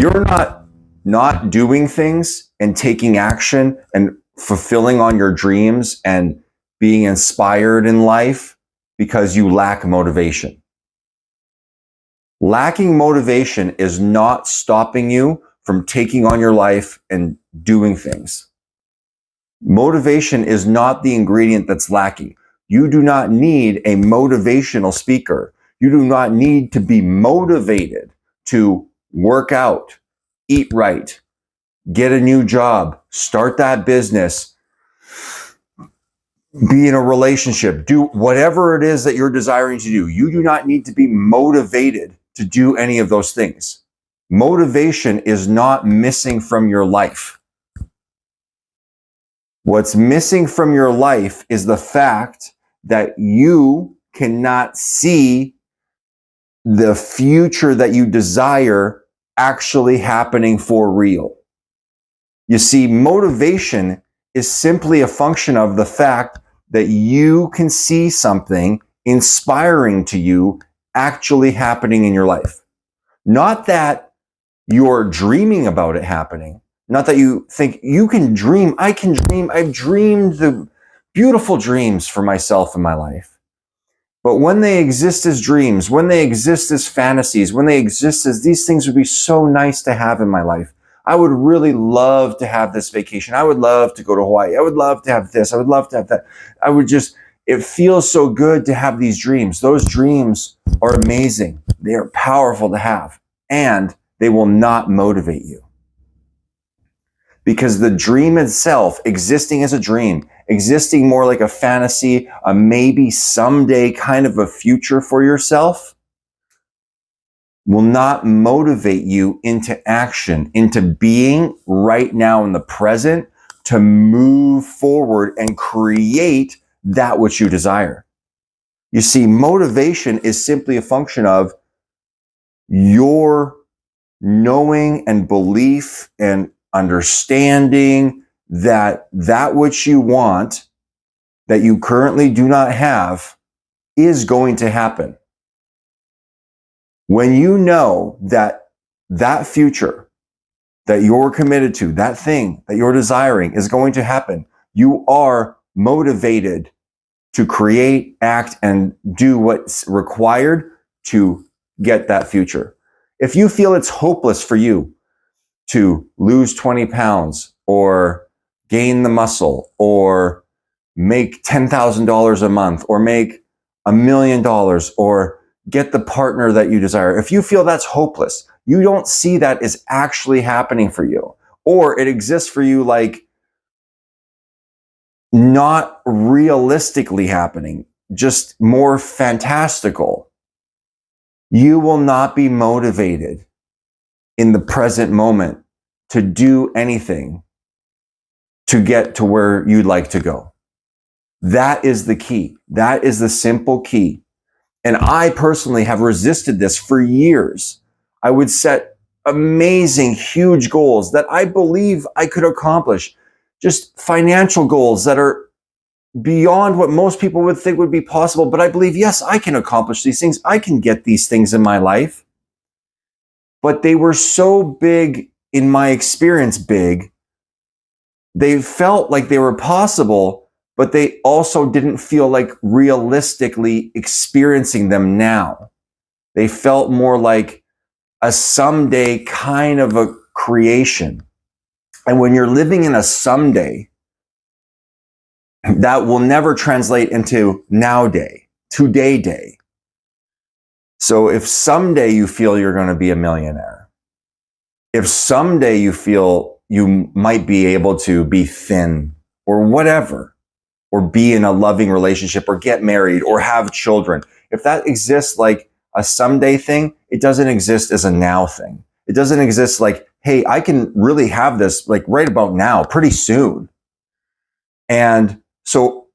you're not doing things and taking action and fulfilling on your dreams and being inspired in life because you lack motivation. Lacking motivation is not stopping you from taking on your life and doing things. Motivation is not the ingredient that's lacking. You do not need a motivational speaker. You do not need to be motivated to work out, eat right, get a new job, start that business, be in a relationship, do whatever it is that you're desiring to do. You do not need to be motivated to do any of those things. Motivation is not missing from your life. What's missing from your life is the fact that you cannot see the future that you desire actually happening for real. You see, motivation is simply a function of the fact that you can see something inspiring to you actually happening in your life. Not that you're dreaming about it happening. Not that you think you can dream. I can dream. I've dreamed the beautiful dreams for myself in my life. But when they exist as dreams, when they exist as fantasies, when they exist as these things would be so nice to have in my life. I would really love to have this vacation. I would love to go to Hawaii. I would love to have this. I would love to have that. It feels so good to have these dreams. Those dreams are amazing. They are powerful to have, and they will not motivate you. Because the dream itself, existing as a dream, existing more like a fantasy, a maybe someday kind of a future for yourself, will not motivate you into action, into being right now in the present, to move forward and create that which you desire. You see, motivation is simply a function of your knowing and belief and understanding that that which you want, that you currently do not have, is going to happen. When you know that that future that you're committed to, that thing that you're desiring is going to happen, you are motivated to create, act, and do what's required to get that future. If you feel it's hopeless for you to lose 20 pounds or gain the muscle or make $10,000 a month or make $1 million or get the partner that you desire, if you feel that's hopeless, you don't see that as actually happening for you, or it exists for you like not realistically happening, just more fantastical, you will not be motivated in the present moment to do anything to get to where you'd like to go. That is the key. That is the simple key. And I personally have resisted this for years. I would set amazing, huge goals that I believe I could accomplish. Just financial goals that are beyond what most people would think would be possible. But I believe, yes, I can accomplish these things. I can get these things in my life. But they were so big, in my experience, big. They felt like they were possible, but they also didn't feel like realistically experiencing them now. They felt more like a someday kind of a creation. And when you're living in a someday, that will never translate into nowday, today day. So if someday you feel you're going to be a millionaire, if someday you feel you might be able to be thin or whatever, or be in a loving relationship or get married or have children, if that exists like a someday thing, it doesn't exist as a now thing. It doesn't exist like, hey, I can really have this like right about now, pretty soon. And so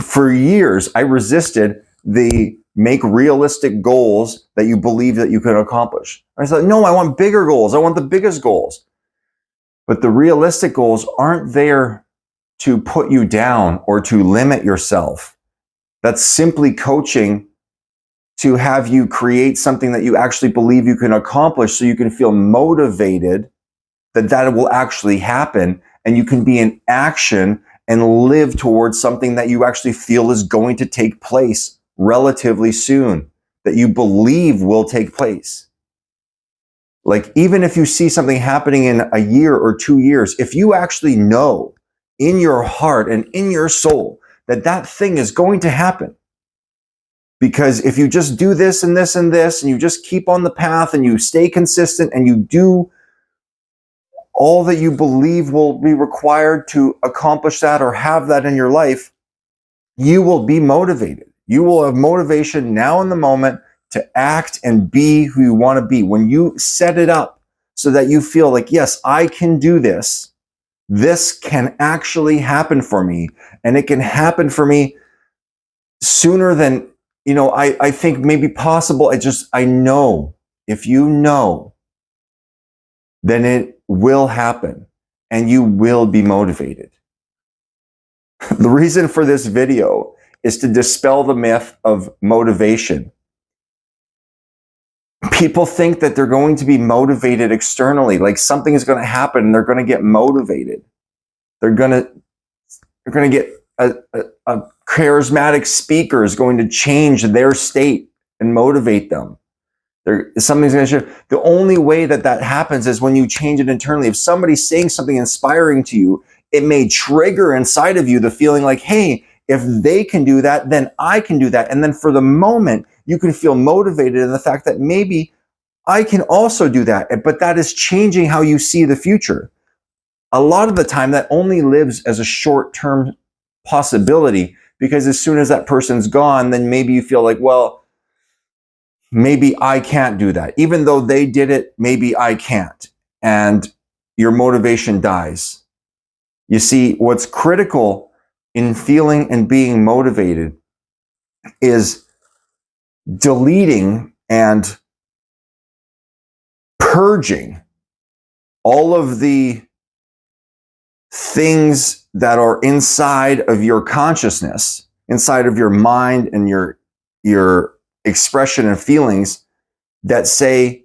for years, I resisted the make realistic goals that you believe that you can accomplish. I thought, no, I want bigger goals. I want the biggest goals. But the realistic goals aren't there to put you down or to limit yourself. That's simply coaching to have you create something that you actually believe you can accomplish, so you can feel motivated that will actually happen, and you can be in action and live towards something that you actually feel is going to take place relatively soon, that you believe will take place. Like, even if you see something happening in a year or 2 years, if you actually know in your heart and in your soul that that thing is going to happen, because if you just do this and this and this, and you just keep on the path and you stay consistent and you do all that you believe will be required to accomplish that or have that in your life, you will be motivated. You will have motivation now in the moment to act and be who you want to be. When you set it up so that you feel like, yes, I can do this. This can actually happen for me, and it can happen for me sooner than, I think maybe possible. I know, if you know, then it will happen and you will be motivated. The reason for this video is to dispel the myth of motivation. People think that they're going to be motivated externally, like something is going to happen and they're going to get motivated. They're going to get a charismatic speaker is going to change their state and motivate them. Something's going to shift. The only way that happens is when you change it internally. If somebody's saying something inspiring to you, it may trigger inside of you the feeling like, hey, if they can do that, then I can do that. And then for the moment, you can feel motivated in the fact that maybe I can also do that. But that is changing how you see the future. A lot of the time, that only lives as a short-term possibility, because as soon as that person's gone, then maybe you feel like, well, maybe I can't do that. Even though they did it, maybe I can't. And your motivation dies. You see, what's critical in feeling and being motivated is deleting and purging all of the things that are inside of your consciousness, inside of your mind and your expression and feelings that say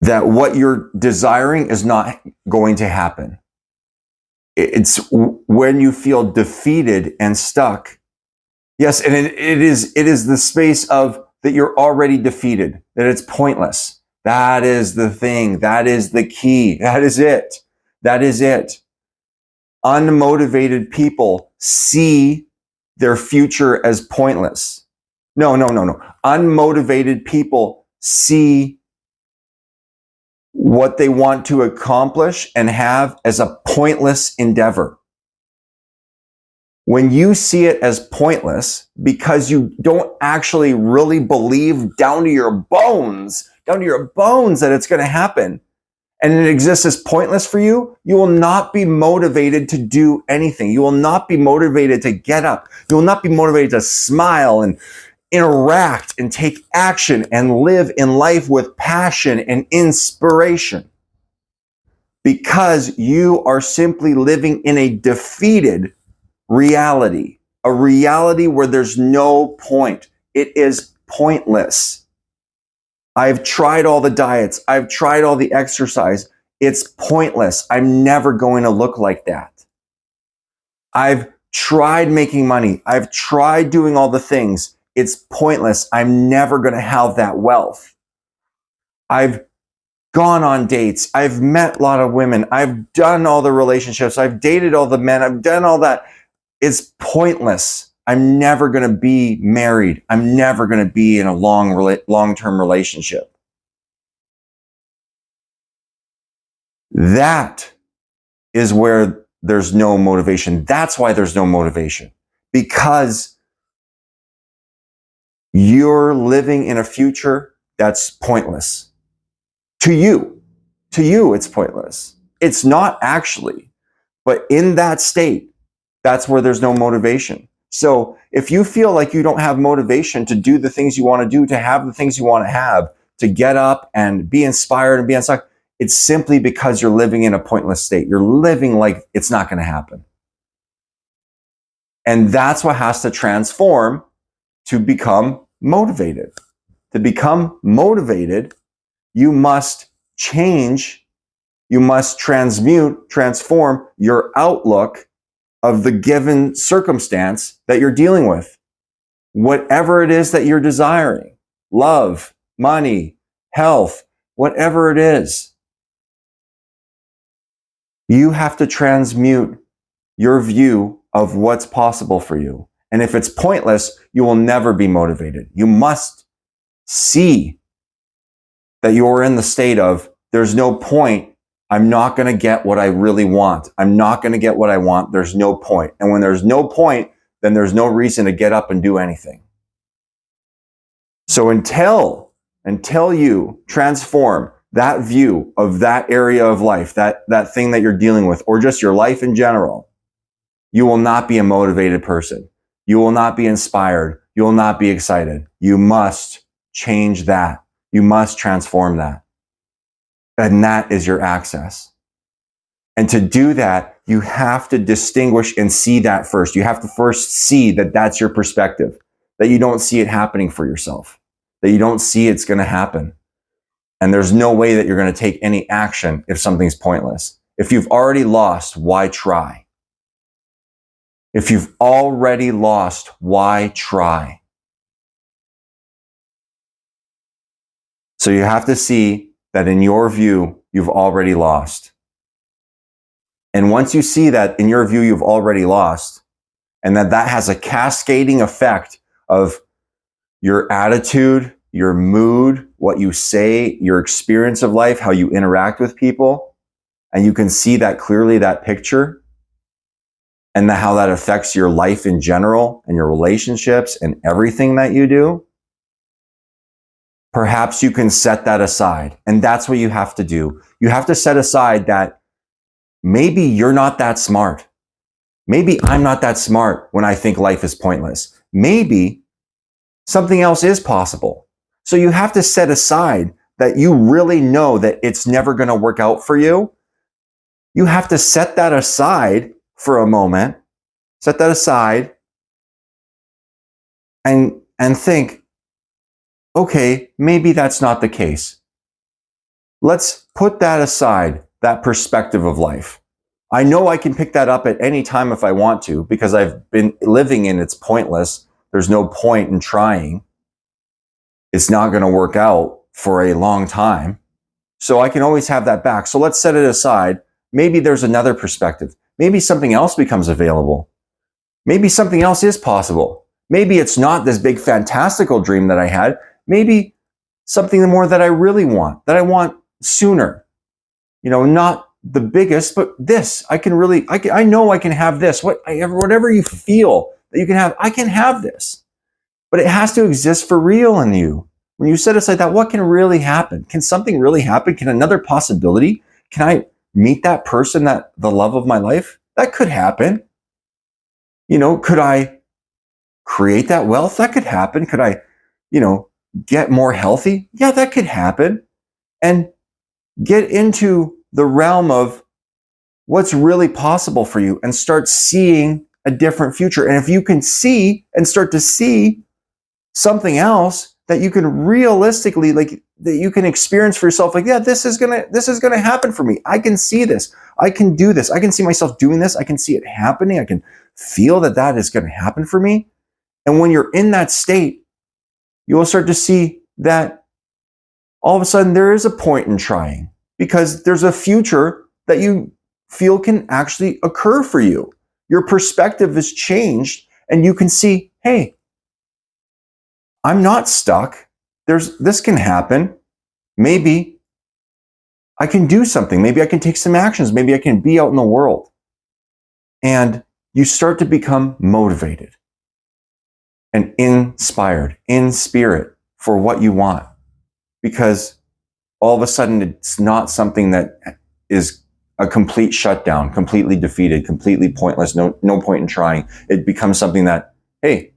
that what you're desiring is not going to happen. It's when you feel defeated and stuck. Yes, and it is the space of that you're already defeated, that it's pointless. That is the thing. That is the key. That is it. That is it. Unmotivated people see their future as pointless. No. Unmotivated people see what they want to accomplish and have as a pointless endeavor. When you see it as pointless because you don't actually really believe down to your bones that it's going to happen, and it exists as pointless for you, you will not be motivated to do anything. You will not be motivated to get up. You will not be motivated to smile and interact and take action and live in life with passion and inspiration, because you are simply living in a defeated reality, a reality where there's no point. It is pointless. I've tried all the diets. I've tried all the exercise. It's pointless. I'm never going to look like that. I've tried making money. I've tried doing all the things. It's pointless. I'm never going to have that wealth. I've gone on dates. I've met a lot of women. I've done all the relationships. I've dated all the men. I've done all that. It's pointless. I'm never going to be married. I'm never going to be in a long-term relationship. That is where there's no motivation. That's why there's no motivation, because you're living in a future that's pointless. To you, it's pointless. It's not actually, but in that state, that's where there's no motivation. So if you feel like you don't have motivation to do the things you want to do, to have the things you want to have, to get up and be inspired and be inspired, it's simply because you're living in a pointless state. You're living like it's not going to happen. And that's what has to transform to become motivated. To become motivated, you must change, you must transform your outlook of the given circumstance that you're dealing with. Whatever it is that you're desiring, love, money, health, whatever it is, you have to transmute your view of what's possible for you. And if it's pointless, you will never be motivated. You must see that you're in the state of, there's no point. I'm not going to get what I really want. I'm not going to get what I want. There's no point. And when there's no point, then there's no reason to get up and do anything. So until you transform that view of that area of life, that thing that you're dealing with, or just your life in general, you will not be a motivated person. You will not be inspired. You will not be excited. You must change that. You must transform that. And that is your access. And to do that, you have to distinguish and see that first. You have to first see that that's your perspective, that you don't see it happening for yourself, that you don't see it's going to happen. And there's no way that you're going to take any action if something's pointless. If you've already lost, why try? If you've already lost, why try? So you have to see that in your view, you've already lost. And once you see that in your view, you've already lost, and that has a cascading effect of your attitude, your mood, what you say, your experience of life, how you interact with people, and you can see that clearly, that picture, and how that affects your life in general and your relationships and everything that you do, perhaps you can set that aside. And that's what you have to do. You have to set aside that maybe you're not that smart. Maybe I'm not that smart when I think life is pointless. Maybe something else is possible. So you have to set aside that you really know that it's never going to work out for you. You have to set that aside for a moment, set that aside and think, okay, maybe that's not the case. Let's put that aside, that perspective of life. I know I can pick that up at any time if I want to, because I've been living in it's pointless. There's no point in trying. It's not going to work out for a long time. So I can always have that back. So let's set it aside. Maybe there's another perspective. Maybe something else becomes available. Maybe something else is possible. Maybe it's not this big fantastical dream that I had. Maybe something more that I really want, that I want sooner. You know, not the biggest, but this. I know I can have this. Whatever you feel that you can have, I can have this. But it has to exist for real in you. When you set aside that, what can really happen? Can something really happen? Can another possibility? Can I meet that person, that the love of my life? That could happen. You know, could I create that wealth? That could happen. Could I, get more healthy? Yeah, that could happen. And get into the realm of what's really possible for you and start seeing a different future. And if you can see and start to see something else that you can realistically, that you can experience for yourself, yeah, this is gonna happen for me. I can see this. I can do this. I can see myself doing this. I can see it happening. I can feel that is going to happen for me. And when you're in that state, you will start to see that all of a sudden there is a point in trying, because there's a future that you feel can actually occur for you. Your perspective has changed and you can see, hey, I'm not stuck. This can happen. Maybe I can do something. Maybe I can take some actions. Maybe I can be out in the world. And you start to become motivated and inspired in spirit for what you want. Because all of a sudden it's not something that is a complete shutdown, completely defeated, completely pointless, no point in trying. It becomes something that, hey,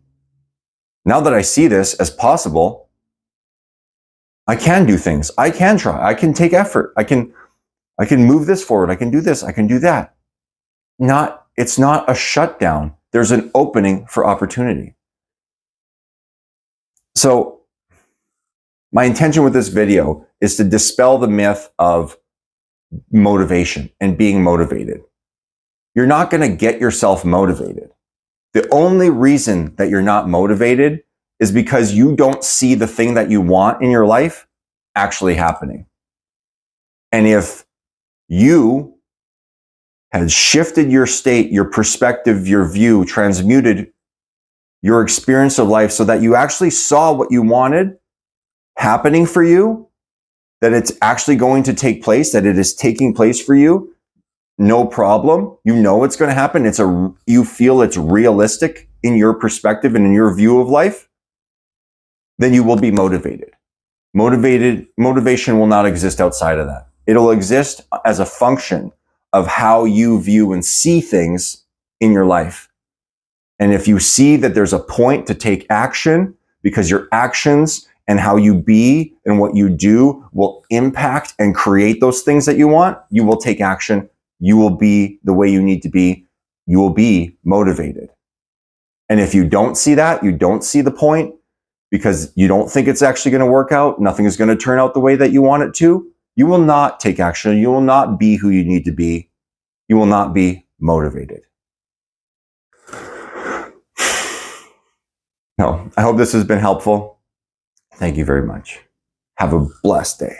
now that I see this as possible, I can do things. I can try. I can take effort. I can move this forward. I can do this. I can do that. It's not a shutdown. there's an opening for opportunity. So my intention with this video is to dispel the myth of motivation and being motivated. You're not going to get yourself motivated. The only reason that you're not motivated is because you don't see the thing that you want in your life actually happening. And if you had shifted your state, your perspective, your view, transmuted your experience of life so that you actually saw what you wanted happening for you, that it's actually going to take place, that it is taking place for you, no problem. You know it's going to happen. You feel it's realistic in your perspective and in your view of life, then you will be motivated. Motivation will not exist outside of that. It'll exist as a function of how you view and see things in your life. And if you see that there's a point to take action, because your actions and how you be and what you do will impact and create those things that you want, you will take action. You will be the way you need to be. You will be motivated. And if you don't see that, you don't see the point, because you don't think it's actually going to work out, nothing is going to turn out the way that you want it to, you will not take action. You will not be who you need to be. You will not be motivated. No, I hope this has been helpful. Thank you very much. Have a blessed day.